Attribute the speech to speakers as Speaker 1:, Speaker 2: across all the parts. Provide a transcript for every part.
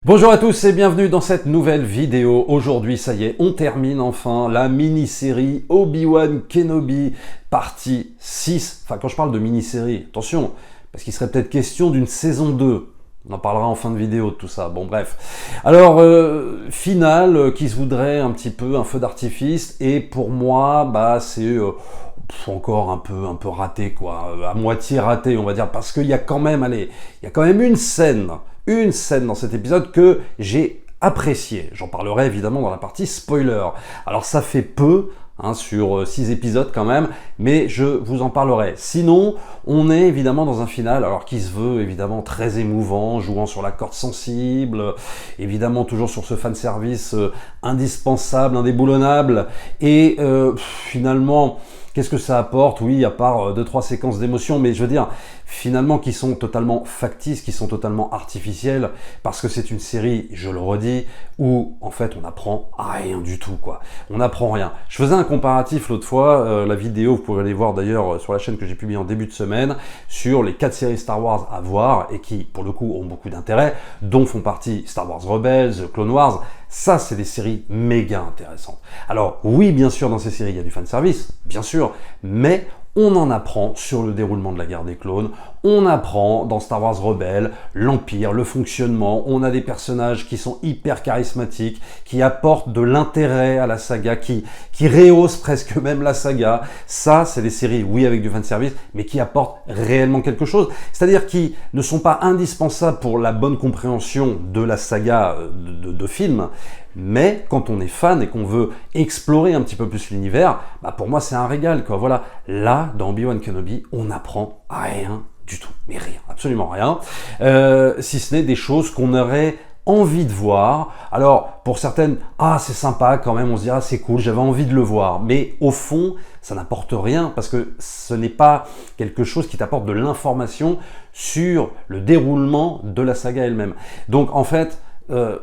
Speaker 1: Bonjour à tous et bienvenue dans cette nouvelle vidéo. Aujourd'hui, ça y est, on termine enfin la mini-série Obi-Wan Kenobi, partie 6. Enfin, quand je parle de mini-série, attention, parce qu'il serait peut-être question d'une saison 2. On en parlera en fin de vidéo de tout ça. Bon, bref. Alors, finale qui se voudrait un petit peu un feu d'artifice. Et pour moi, c'est encore un peu raté, quoi. À moitié raté, on va dire. Parce qu'il y a quand même, il y a quand même une scène dans cet épisode que j'ai appréciée. J'en parlerai évidemment dans la partie spoiler. Alors, ça fait peu. Sur 6 épisodes quand même, mais je vous en parlerai. Sinon, on est évidemment dans un final, alors qui se veut évidemment très émouvant, jouant sur la corde sensible, évidemment toujours sur ce fanservice indispensable, indéboulonnable, et finalement, qu'est-ce que ça apporte? Oui, à part 2-3 séquences d'émotion, mais je veux dire, finalement, qui sont totalement factices, qui sont totalement artificielles, parce que c'est une série, je le redis, où, en fait, on n'apprend rien du tout, quoi. On n'apprend rien. Je faisais un comparatif l'autre fois, la vidéo, vous pouvez aller voir d'ailleurs sur la chaîne que j'ai publiée en début de semaine, sur les 4 séries Star Wars à voir, et qui, pour le coup, ont beaucoup d'intérêt, dont font partie Star Wars Rebels, Clone Wars. Ça, c'est des séries méga intéressantes. Alors, oui, bien sûr, dans ces séries, il y a du fanservice, bien sûr, mais on en apprend sur le déroulement de la guerre des clones, on apprend dans Star Wars Rebels l'Empire, le fonctionnement, on a des personnages qui sont hyper charismatiques, qui apportent de l'intérêt à la saga, qui rehaussent presque même la saga. Ça, c'est des séries, oui, avec du fanservice, mais qui apportent réellement quelque chose. C'est-à-dire qui ne sont pas indispensables pour la bonne compréhension de la saga de films, mais quand on est fan et qu'on veut explorer un petit peu plus l'univers, pour moi c'est un régal, quoi. Voilà, là, dans Obi-Wan Kenobi, on n'apprend rien du tout, mais rien, absolument rien, si ce n'est des choses qu'on aurait envie de voir. Alors, pour certaines, c'est sympa quand même, on se dira c'est cool, j'avais envie de le voir, mais au fond, ça n'apporte rien, parce que ce n'est pas quelque chose qui t'apporte de l'information sur le déroulement de la saga elle-même. Donc, en fait,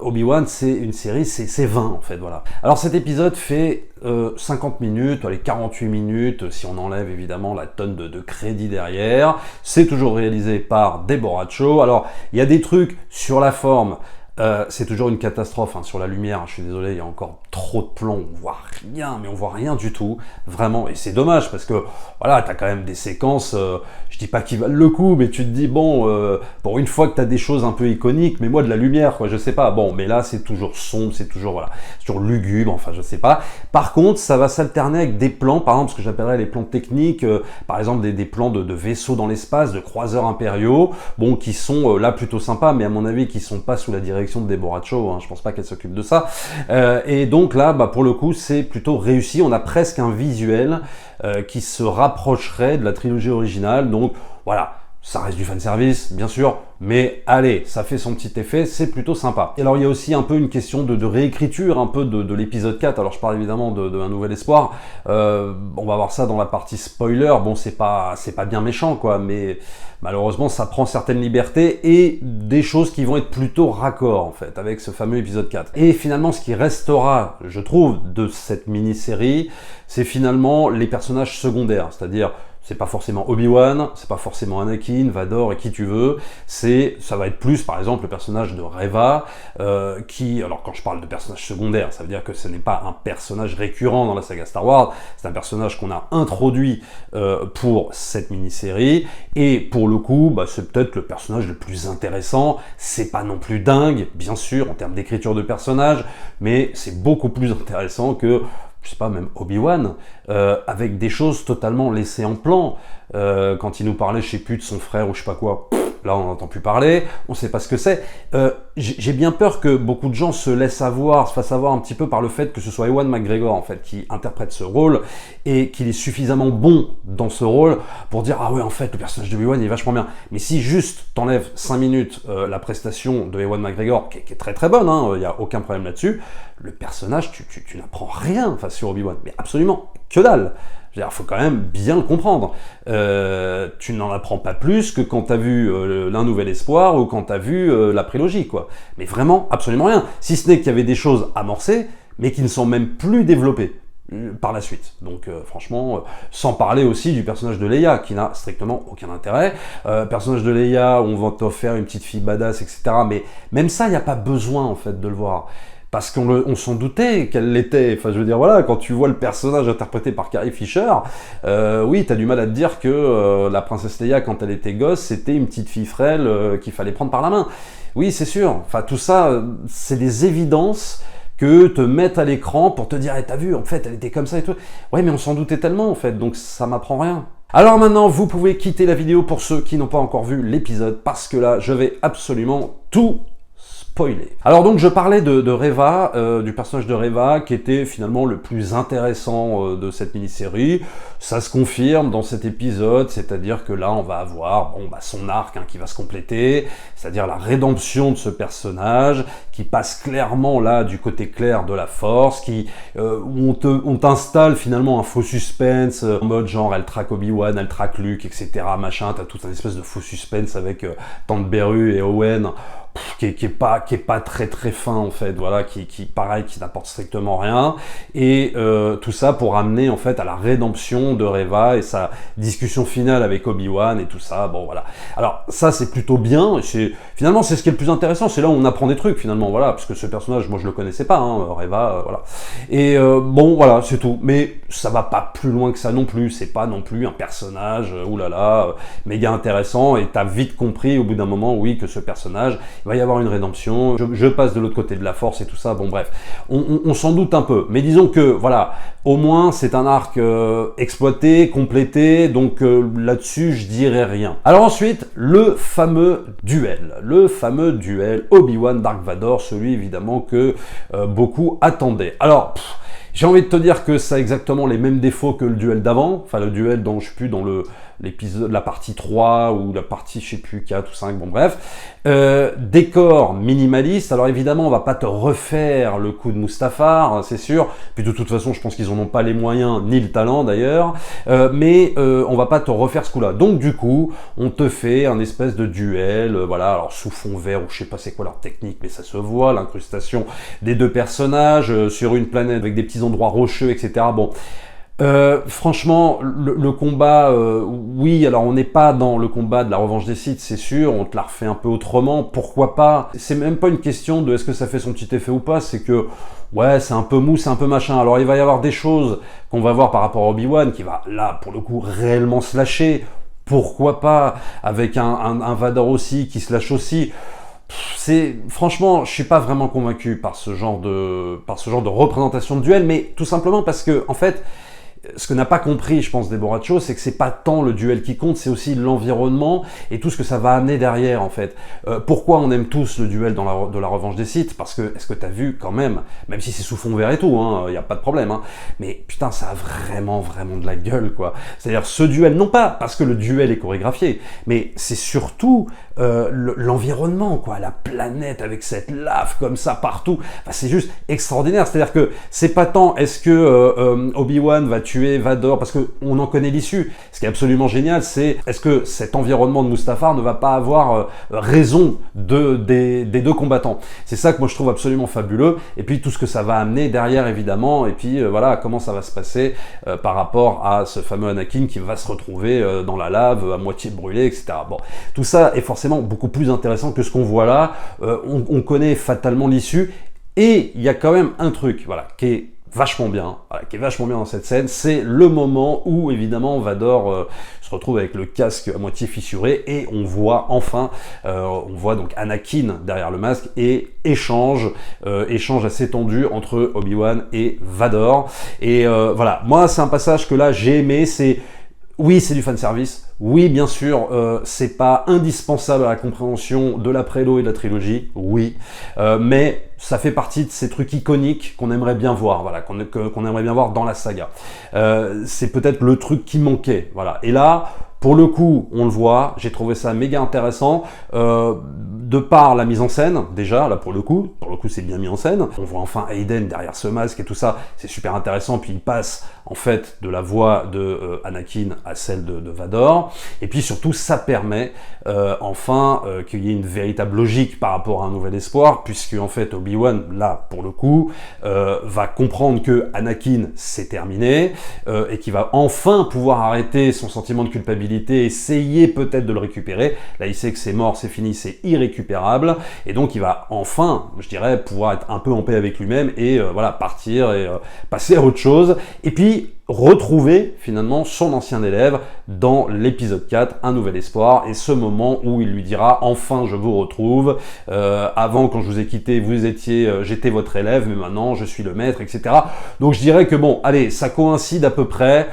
Speaker 1: Obi-Wan, c'est une série, c'est 20 en fait, voilà. Alors cet épisode fait 50 minutes, allez, 48 minutes, si on enlève évidemment la tonne de crédit derrière. C'est toujours réalisé par Deborah Chow. Alors, il y a des trucs sur la forme, c'est toujours une catastrophe, sur la lumière, je suis désolé, il y a encore trop de plans, on voit rien, mais on voit rien du tout, vraiment, et c'est dommage, parce que, voilà, t'as quand même des séquences, je dis pas qu'ils valent le coup, mais tu te dis, bon, pour une fois que t'as des choses un peu iconiques, mais moi de la lumière, quoi, je sais pas, bon, mais là, c'est toujours sombre, c'est toujours, voilà, c'est toujours lugubre, enfin, je sais pas. Par contre, ça va s'alterner avec des plans, par exemple, ce que j'appellerais les plans techniques, par exemple, des plans de vaisseaux dans l'espace, de croiseurs impériaux, bon, qui sont là plutôt sympas, mais à mon avis, qui sont pas sous la direction de Deborah Chow, je pense pas qu'elle s'occupe de ça, et donc là, pour le coup, c'est plutôt réussi, on a presque un visuel qui se rapprocherait de la trilogie originale, donc voilà, ça reste du fanservice, bien sûr, mais allez, ça fait son petit effet, c'est plutôt sympa. Et alors il y a aussi un peu une question de réécriture, un peu de l'épisode 4, alors je parle évidemment de Un Nouvel Espoir, on va voir ça dans la partie spoiler, bon c'est pas bien méchant quoi, mais malheureusement ça prend certaines libertés et des choses qui vont être plutôt raccord en fait, avec ce fameux épisode 4. Et finalement ce qui restera, je trouve, de cette mini-série, c'est finalement les personnages secondaires, c'est-à-dire c'est pas forcément Obi-Wan, c'est pas forcément Anakin, Vador et qui tu veux, ça va être plus par exemple le personnage de Reva, alors quand je parle de personnage secondaire, ça veut dire que ce n'est pas un personnage récurrent dans la saga Star Wars, c'est un personnage qu'on a introduit pour cette mini-série, et pour le coup, c'est peut-être le personnage le plus intéressant, c'est pas non plus dingue, bien sûr, en termes d'écriture de personnage, mais c'est beaucoup plus intéressant que je sais pas, même Obi-Wan, avec des choses totalement laissées en plan. Quand il nous parlait, je sais plus, de son frère ou je sais pas quoi, là on n'entend plus parler, on sait pas ce que c'est. J'ai bien peur que beaucoup de gens se fassent avoir un petit peu par le fait que ce soit Ewan McGregor en fait qui interprète ce rôle et qu'il est suffisamment bon dans ce rôle pour dire ah ouais en fait le personnage de Obi-Wan il est vachement bien. Mais si juste t'enlèves 5 minutes la prestation de Ewan McGregor qui est très très bonne, il y a aucun problème là-dessus, le personnage tu n'apprends rien sur Obi-Wan, mais absolument que dalle. Il faut quand même bien le comprendre. Tu n'en apprends pas plus que quand t'as vu l'Un Nouvel Espoir ou quand t'as vu la prélogie, quoi. Mais vraiment, absolument rien. Si ce n'est qu'il y avait des choses amorcées, mais qui ne sont même plus développées. par la suite. Donc franchement, sans parler aussi du personnage de Leia, qui n'a strictement aucun intérêt. Personnage de Leia, on va te faire une petite fille badass, etc. Mais même ça, il n'y a pas besoin en fait de le voir. Parce qu'on s'en doutait qu'elle l'était. Enfin, je veux dire, voilà, quand tu vois le personnage interprété par Carrie Fisher, oui, t'as du mal à te dire que la princesse Leia, quand elle était gosse, c'était une petite fille frêle qu'il fallait prendre par la main. Oui, c'est sûr. Enfin, tout ça, c'est des évidences que te mettre à l'écran pour te dire, hey, t'as vu, en fait, elle était comme ça et tout. Ouais, mais on s'en doutait tellement, en fait, donc ça m'apprend rien. Alors maintenant, vous pouvez quitter la vidéo pour ceux qui n'ont pas encore vu l'épisode, parce que là, je vais absolument tout spoiler. Alors donc je parlais de Reva, du personnage de Reva, qui était finalement le plus intéressant de cette mini-série. Ça se confirme dans cet épisode, c'est-à-dire que là on va avoir son arc qui va se compléter, c'est-à-dire la rédemption de ce personnage, qui passe clairement là du côté clair de la force, où on t'installe finalement un faux suspense, en mode genre elle traque Obi-Wan, elle traque Luke, etc. Machin, t'as tout un espèce de faux suspense avec Tante Beru et Owen, qui est pas très fin en fait, voilà, qui n'apporte strictement rien, et tout ça pour amener en fait à la rédemption de Reva et sa discussion finale avec Obi-Wan et tout ça. Bon voilà, alors ça c'est plutôt bien, finalement c'est ce qui est le plus intéressant, c'est là où on apprend des trucs finalement, voilà, parce que ce personnage moi je le connaissais pas, Reva, voilà, et bon voilà, c'est tout, mais ça va pas plus loin que ça non plus, c'est pas non plus un personnage oulala méga intéressant, et t'as vite compris au bout d'un moment, oui, que ce personnage, il va y avoir une rédemption, je passe de l'autre côté de la force et tout ça, bon bref, on s'en doute un peu, mais disons que, voilà, au moins c'est un arc exploité, complété, donc là-dessus je dirais rien. Alors ensuite, le fameux duel Obi-Wan Dark Vador, celui évidemment que beaucoup attendaient. Alors, j'ai envie de te dire que ça a exactement les mêmes défauts que le duel d'avant, enfin le duel dans, je sais plus, dans l'épisode, la partie 3 ou la partie, je sais plus, 4 ou 5, bon bref. Décor minimaliste, alors évidemment on va pas te refaire le coup de Mustafar, c'est sûr, puis de toute façon je pense qu'ils en ont pas les moyens, ni le talent d'ailleurs, mais on va pas te refaire ce coup-là. Donc du coup, on te fait un espèce de duel, voilà, alors sous fond vert, ou je sais pas c'est quoi leur technique, mais ça se voit, l'incrustation des deux personnages sur une planète avec des petits endroits rocheux, etc. Bon. Franchement, le combat, oui, alors on n'est pas dans le combat de la revanche des Sith, c'est sûr, on te la refait un peu autrement, pourquoi pas. C'est même pas une question de est-ce que ça fait son petit effet ou pas, c'est que, ouais, c'est un peu mou, c'est un peu machin. Alors il va y avoir des choses qu'on va voir par rapport à Obi-Wan, qui va, là, pour le coup, réellement se lâcher, pourquoi pas, avec un Vador aussi, qui se lâche aussi. Franchement, je suis pas vraiment convaincu par ce genre de représentation de duel, mais tout simplement parce que, en fait, ce que n'a pas compris, je pense, Deborah Chow, c'est que c'est pas tant le duel qui compte, c'est aussi l'environnement et tout ce que ça va amener derrière, en fait. Pourquoi on aime tous le duel de la revanche des Sith? Parce que, est-ce que t'as vu, quand même, même si c'est sous fond vert et tout, y a pas de problème, mais putain, ça a vraiment de la gueule, quoi. C'est-à-dire, ce duel, non pas parce que le duel est chorégraphié, mais c'est surtout l'environnement, quoi, la planète avec cette lave comme ça partout, enfin, c'est juste extraordinaire. C'est-à-dire que c'est pas tant est-ce que Obi-Wan va tuer Vador, parce que on en connaît l'issue. Ce qui est absolument génial, c'est est-ce que cet environnement de Mustafar ne va pas avoir raison des deux combattants. C'est ça que moi je trouve absolument fabuleux, et puis tout ce que ça va amener derrière évidemment, et puis voilà comment ça va se passer par rapport à ce fameux Anakin qui va se retrouver dans la lave à moitié brûlé, etc. Bon, tout ça est forcément beaucoup plus intéressant que ce qu'on voit là. On connaît fatalement l'issue, et il y a quand même un truc, voilà, qui est vachement bien, voilà, qui est vachement bien dans cette scène, c'est le moment où évidemment Vador se retrouve avec le casque à moitié fissuré, et on voit enfin, on voit donc Anakin derrière le masque, et échange assez tendu entre Obi-Wan et Vador, et voilà, moi c'est un passage que là j'ai aimé, oui, c'est du fanservice. Oui, bien sûr, c'est pas indispensable à la compréhension de la prélo et de la trilogie. Oui, mais ça fait partie de ces trucs iconiques qu'on aimerait bien voir, voilà, qu'on aimerait bien voir dans la saga. C'est peut-être le truc qui manquait, voilà. Et là, pour le coup, on le voit, j'ai trouvé ça méga intéressant, de par la mise en scène, déjà, là pour le coup, le coup c'est bien mis en scène. On voit enfin Hayden derrière ce masque et tout ça, c'est super intéressant, puis il passe en fait de la voix de Anakin à celle de Vador, et puis surtout ça permet enfin qu'il y ait une véritable logique par rapport à un nouvel espoir, puisque en fait Obi-Wan, là pour le coup, va comprendre que Anakin c'est terminé, et qu'il va enfin pouvoir arrêter son sentiment de culpabilité, essayer peut-être de le récupérer. Là il sait que c'est mort, c'est fini, c'est irrécupérable, et donc il va enfin, je dirais, pouvoir être un peu en paix avec lui-même et voilà, partir et passer à autre chose, et puis retrouver finalement son ancien élève dans l'épisode 4, Un Nouvel Espoir, et ce moment où il lui dira enfin je vous retrouve, avant quand je vous ai quitté vous étiez, j'étais votre élève, mais maintenant je suis le maître, etc. Donc je dirais que bon, allez, ça coïncide à peu près.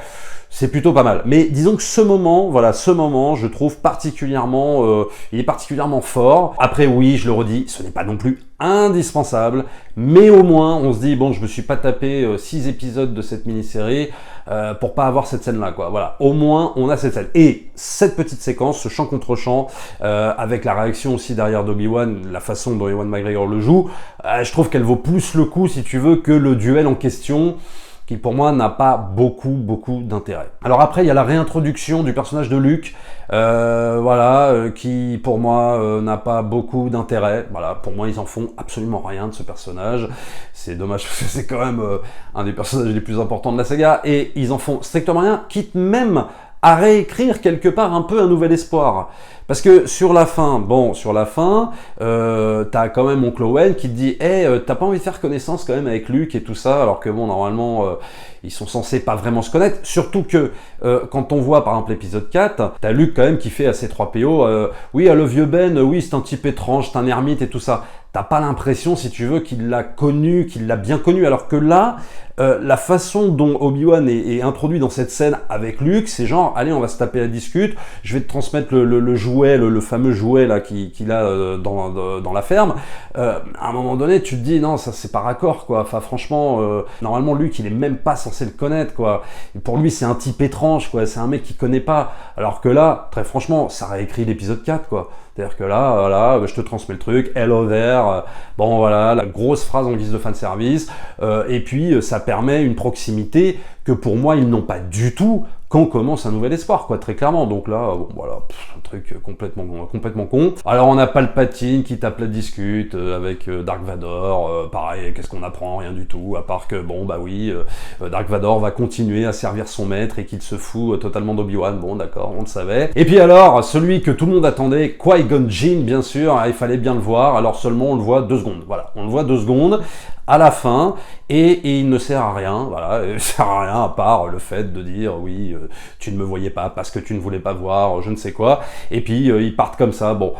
Speaker 1: C'est plutôt pas mal. Mais disons que ce moment, voilà, ce moment, je trouve particulièrement, il est particulièrement fort. Après, oui, je le redis, ce n'est pas non plus indispensable, mais au moins, on se dit, bon, je me suis pas tapé 6 épisodes de cette mini-série pour pas avoir cette scène-là, quoi. Voilà, au moins, on a cette scène. Et cette petite séquence, ce chant contre chant, avec la réaction aussi derrière d'Obi-Wan, la façon dont Ewan McGregor le joue, je trouve qu'elle vaut plus le coup, si tu veux, que le duel en question, qui pour moi n'a pas beaucoup d'intérêt. Alors après, il y a la réintroduction du personnage de Luke, qui pour moi n'a pas beaucoup d'intérêt. Voilà, pour moi, ils en font absolument rien de ce personnage. C'est dommage parce que c'est quand même un des personnages les plus importants de la saga, et ils en font strictement rien, quitte même à réécrire quelque part un peu Un Nouvel Espoir. Parce que sur la fin, t'as quand même Oncle Owen qui te dit hey, t'as pas envie de faire connaissance quand même avec Luke et tout ça, alors que bon, normalement, ils sont censés pas vraiment se connaître. Surtout que quand on voit par exemple l'épisode 4, t'as Luke quand même qui fait à ses 3PO oui, le vieux Ben, oui, c'est un type étrange, c'est un ermite et tout ça. T'as pas l'impression, si tu veux, qu'il l'a connu, qu'il l'a bien connu, alors que là, la façon dont Obi-Wan est introduit dans cette scène avec Luke, c'est genre, allez, on va se taper la discute, je vais te transmettre le jouet, le fameux jouet là qu'il a dans la ferme. À un moment donné, tu te dis, non, ça c'est pas raccord, quoi. Enfin, franchement, normalement, Luke, il est même pas censé le connaître, quoi. Et pour lui, c'est un type étrange, quoi. C'est un mec qu'il connaît pas. Alors que là, très franchement, ça réécrit l'épisode 4, quoi. C'est-à-dire que là, voilà, je te transmets le truc, hello there, bon voilà, la grosse phrase en guise de fanservice, et puis ça permet une proximité que pour moi ils n'ont pas du tout quand commence Un Nouvel Espoir, quoi, très clairement. Donc là, bon voilà, un truc complètement con. Alors on a Palpatine qui tape la discute avec Dark Vador, pareil, qu'est-ce qu'on apprend? Rien du tout, à part que bon bah oui, Dark Vador va continuer à servir son maître et qu'il se fout totalement d'Obi-Wan, bon d'accord, on le savait. Et puis alors, celui que tout le monde attendait, Qui-Gon Jinn, bien sûr, il fallait bien le voir, alors seulement on le voit 2 secondes, voilà, on le voit 2 secondes, à la fin, et il ne sert à rien, voilà, il ne sert à rien à part le fait de dire oui, tu ne me voyais pas parce que tu ne voulais pas voir, je ne sais quoi, et puis ils partent comme ça, bon,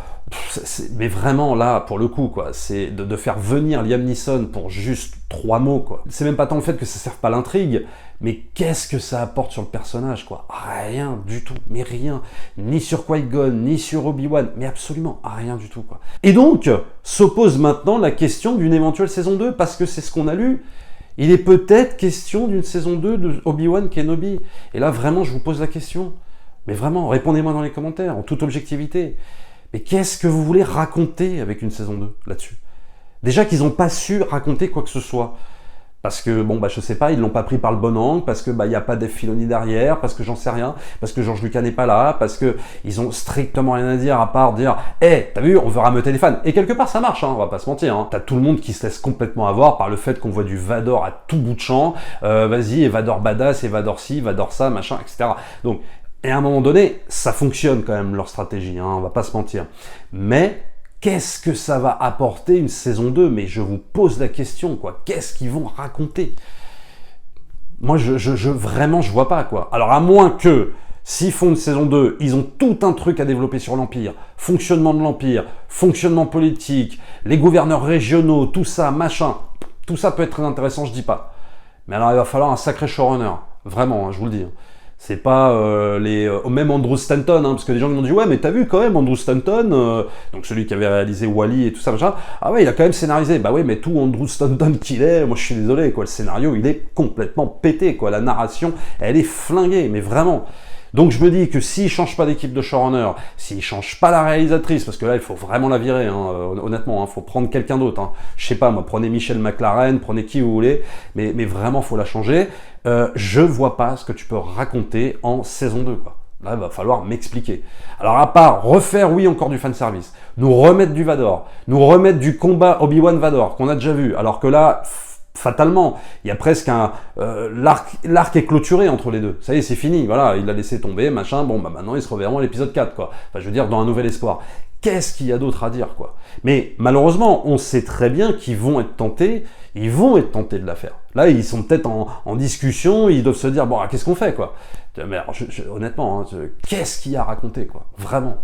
Speaker 1: mais vraiment là, pour le coup, quoi, c'est de faire venir Liam Neeson pour juste 3 mots, quoi. C'est même pas tant le fait que ça serve pas l'intrigue, mais qu'est-ce que ça apporte sur le personnage, quoi? Rien du tout, mais rien. Ni sur Qui-Gon, ni sur Obi-Wan, mais absolument rien du tout, quoi. Et donc, s'oppose maintenant la question d'une éventuelle saison 2, parce que c'est ce qu'on a lu. Il est peut-être question d'une saison 2 de Obi-Wan Kenobi. Et là, vraiment, je vous pose la question. Mais vraiment, répondez-moi dans les commentaires, en toute objectivité. Mais qu'est-ce que vous voulez raconter avec une saison 2 là-dessus? Déjà qu'ils n'ont pas su raconter quoi que ce soit. Parce que, bon, bah, je sais pas, ils l'ont pas pris par le bon angle, parce que, bah, y a pas Dave Filoni derrière, parce que j'en sais rien, parce que George Lucas n'est pas là, parce que ils ont strictement rien à dire à part dire, t'as vu, on veut rameuter les fans. Et quelque part, ça marche, hein, on va pas se mentir, hein. T'as tout le monde qui se laisse complètement avoir par le fait qu'on voit du Vador à tout bout de champ, vas-y, et Vador badass, et Vador ci, Vador ça, machin, etc. Donc, et à un moment donné, ça fonctionne quand même, leur stratégie, hein, on va pas se mentir. Mais, qu'est-ce que ça va apporter une saison 2? Mais je vous pose la question, quoi. Qu'est-ce qu'ils vont raconter? Moi, vraiment, je vois pas, quoi. Alors, à moins que, s'ils font une saison 2, ils ont tout un truc à développer sur l'Empire. Fonctionnement de l'Empire, fonctionnement politique, les gouverneurs régionaux, tout ça, machin. Tout ça peut être très intéressant, je dis pas. Mais alors, il va falloir un sacré showrunner. Vraiment, hein, je vous le dis. C'est pas même Andrew Stanton, hein, parce que des gens qui m'ont dit ouais mais t'as vu quand même Andrew Stanton, donc celui qui avait réalisé Wall-E et tout ça machin, ah ouais il a quand même scénarisé, bah ouais mais tout Andrew Stanton qu'il est, moi je suis désolé quoi, le scénario il est complètement pété quoi, la narration elle est flinguée, mais vraiment. Donc je me dis que s'ils changent pas d'équipe de showrunner, s'ils changent pas la réalisatrice, parce que là il faut vraiment la virer, hein, honnêtement, faut prendre quelqu'un d'autre. Je sais pas, moi, prenez Michelle McLaren, prenez qui vous voulez, mais vraiment faut la changer. Je vois pas ce que tu peux raconter en saison 2, quoi. Là, il va falloir m'expliquer. Alors, à part refaire, oui, encore du fanservice, nous remettre du Vador, nous remettre du combat Obi-Wan Vador, qu'on a déjà vu, alors que là, fatalement, il y a presque l'arc est clôturé entre les deux. Ça y est, c'est fini, voilà, il l'a laissé tomber, machin, bon, bah maintenant, ils se reverront à l'épisode 4, quoi. Enfin, je veux dire, dans Un Nouvel Espoir. Qu'est-ce qu'il y a d'autre à dire, quoi? Mais malheureusement, on sait très bien qu'ils vont être tentés, de la faire. Là, ils sont peut-être en discussion, ils doivent se dire, bon, qu'est-ce qu'on fait, quoi? Mais alors, honnêtement, qu'est-ce qu'il y a à raconter, quoi? Vraiment.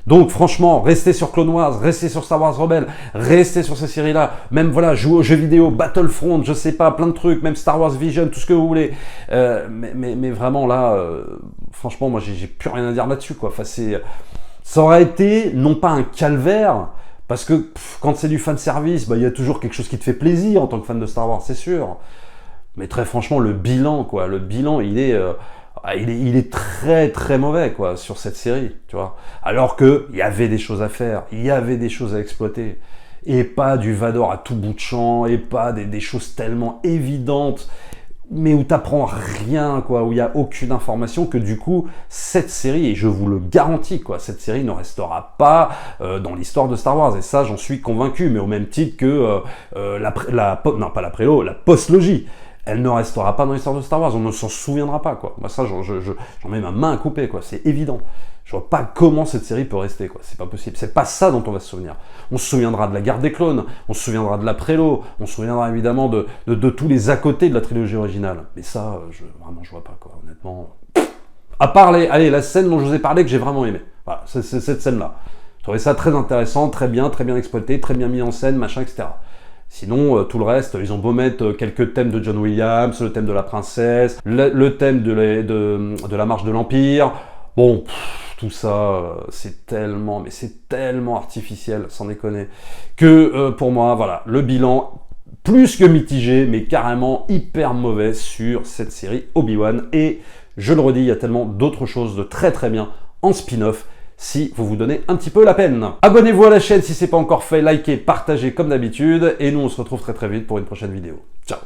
Speaker 1: Donc, franchement, restez sur Clone Wars, restez sur Star Wars Rebels, restez sur ces séries-là. Même, voilà, jouez aux jeux vidéo, Battlefront, je sais pas, plein de trucs, même Star Wars Vision, tout ce que vous voulez. Mais vraiment, là, franchement, moi, j'ai plus rien à dire là-dessus, quoi. Enfin, ça aurait été, non pas un calvaire, parce que quand c'est du fanservice, il y a toujours quelque chose qui te fait plaisir en tant que fan de Star Wars, c'est sûr. Mais très franchement, le bilan, quoi, il est très très mauvais, quoi, sur cette série, tu vois. Alors que il y avait des choses à faire, il y avait des choses à exploiter, et pas du Vador à tout bout de champ, et pas des choses tellement évidentes, mais où t'apprends rien, quoi, où il y a aucune information, que du coup, cette série, et je vous le garantis, quoi, cette série ne restera pas dans l'histoire de Star Wars, et ça, j'en suis convaincu, mais au même titre que la post-logie. Elle ne restera pas dans l'histoire de Star Wars, on ne s'en souviendra pas, quoi. Moi, ça, j'en mets ma main à couper, quoi, c'est évident. Je vois pas comment cette série peut rester, quoi. C'est pas possible. C'est pas ça dont on va se souvenir. On se souviendra de la guerre des clones, on se souviendra de la prélo, on se souviendra évidemment de tous les à côté de la trilogie originale. Mais ça, vraiment, je vois pas, quoi, honnêtement. À part la scène dont je vous ai parlé que j'ai vraiment aimé. Voilà, c'est cette scène-là. Je trouvais ça très intéressant, très bien exploité, très bien mis en scène, machin, etc. Sinon, tout le reste, ils ont beau mettre quelques thèmes de John Williams, le thème de la princesse, le thème de la marche de l'Empire. Bon, tout ça, c'est tellement artificiel, sans déconner, que pour moi, voilà, le bilan, plus que mitigé, mais carrément hyper mauvais sur cette série Obi-Wan. Et je le redis, il y a tellement d'autres choses de très très bien en spin-off, si vous vous donnez un petit peu la peine. Abonnez-vous à la chaîne si ce n'est pas encore fait, likez, partagez comme d'habitude, et nous on se retrouve très très vite pour une prochaine vidéo. Ciao!